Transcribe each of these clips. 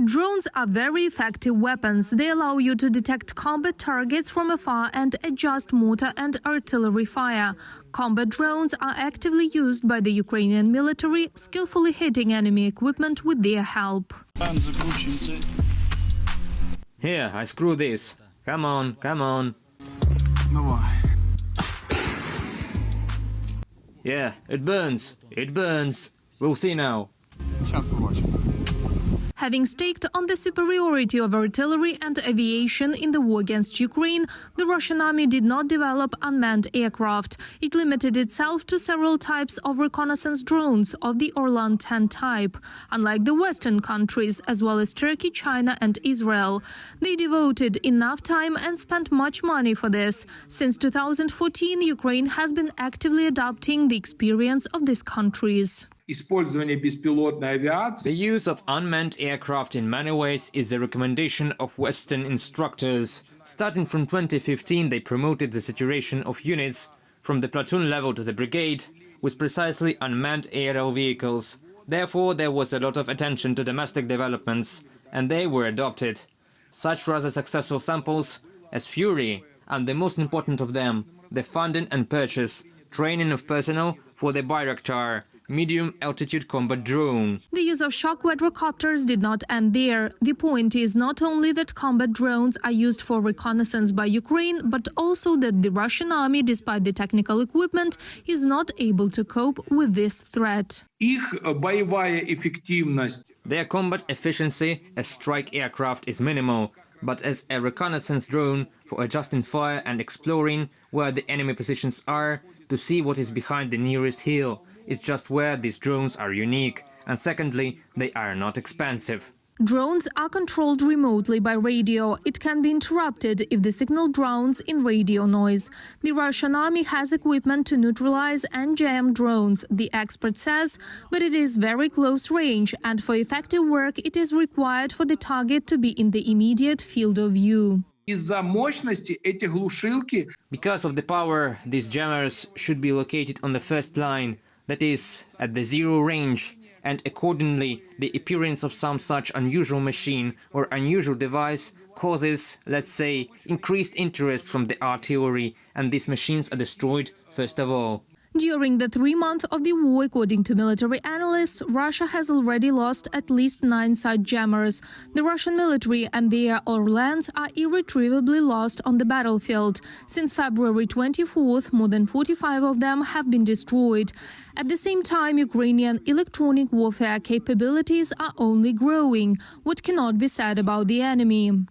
Drones are very effective weapons. They allow you to detect combat targets from afar and adjust mortar and artillery fire. Combat drones are actively used by the Ukrainian military, skillfully hitting enemy equipment with their help. Here, I screw this. Come on, come on. Yeah, it burns. It burns. We'll see now. Having staked on the superiority of artillery and aviation in the war against Ukraine, the Russian army did not develop unmanned aircraft. It limited itself to several types of reconnaissance drones of the Orlan-10 type. Unlike the Western countries, as well as Turkey, China and Israel, they devoted enough time and spent much money for this. Since 2014, Ukraine has been actively adopting the experience of these countries. The use of unmanned aircraft in many ways is the recommendation of Western instructors. Starting from 2015, they promoted the saturation of units from the platoon level to the brigade with precisely unmanned aerial vehicles. Therefore, there was a lot of attention to domestic developments, and they were adopted. Such rather successful samples as Fury, and the most important of them, the funding and purchase, training of personnel for the Bayraktar, medium-altitude combat drone. The use of shock quadricopters did not end there. The point is not only that combat drones are used for reconnaissance by Ukraine, but also that the Russian army, despite the technical equipment, is not able to cope with this threat. Their combat efficiency as strike aircraft is minimal, but as a reconnaissance drone for adjusting fire and exploring where the enemy positions are to see what is behind the nearest hill. It's just where these drones are unique, and secondly, they are not expensive. Drones are controlled remotely by radio. It can be interrupted if the signal drowns in radio noise. The Russian army has equipment to neutralize and jam drones, the expert says, but it is very close range, and for effective work it is required for the target to be in the immediate field of view. Because of the power, these jammers should be located on the first line, that is, at the zero range, and accordingly, the appearance of some such unusual machine or unusual device causes, let's say, increased interest from the artillery, and these machines are destroyed first of all. During the 3 months of the war, according to military analysts, Russia has already lost at least 9 such jammers. The Russian military and their Orlans are irretrievably lost on the battlefield. Since February 24th, more than 45 of them have been destroyed. At the same time, Ukrainian electronic warfare capabilities are only growing. What cannot be said about the enemy?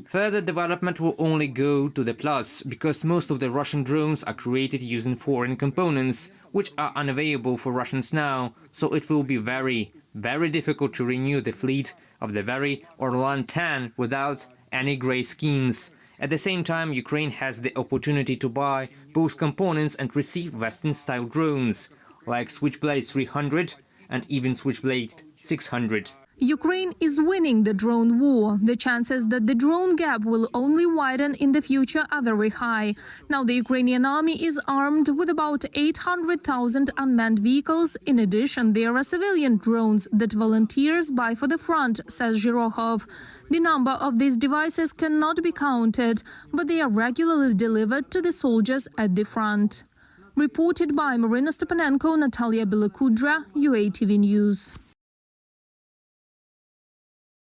Further development will only go to the plus, because most of the Russian drones are created using foreign components, which are unavailable for Russians now, so it will be very, very difficult to renew the fleet of the very Orlan-10 without any grey schemes. At the same time, Ukraine has the opportunity to buy both components and receive Western-style drones, like Switchblade 300 and even Switchblade 600. Ukraine is winning the drone war. The chances that the drone gap will only widen in the future are very high. Now the Ukrainian army is armed with about 800,000 unmanned vehicles. In addition, there are civilian drones that volunteers buy for the front, says Zhirokhov. The number of these devices cannot be counted, but they are regularly delivered to the soldiers at the front. Reported by Marina Stepanenko, Natalia Belokudra, UATV News.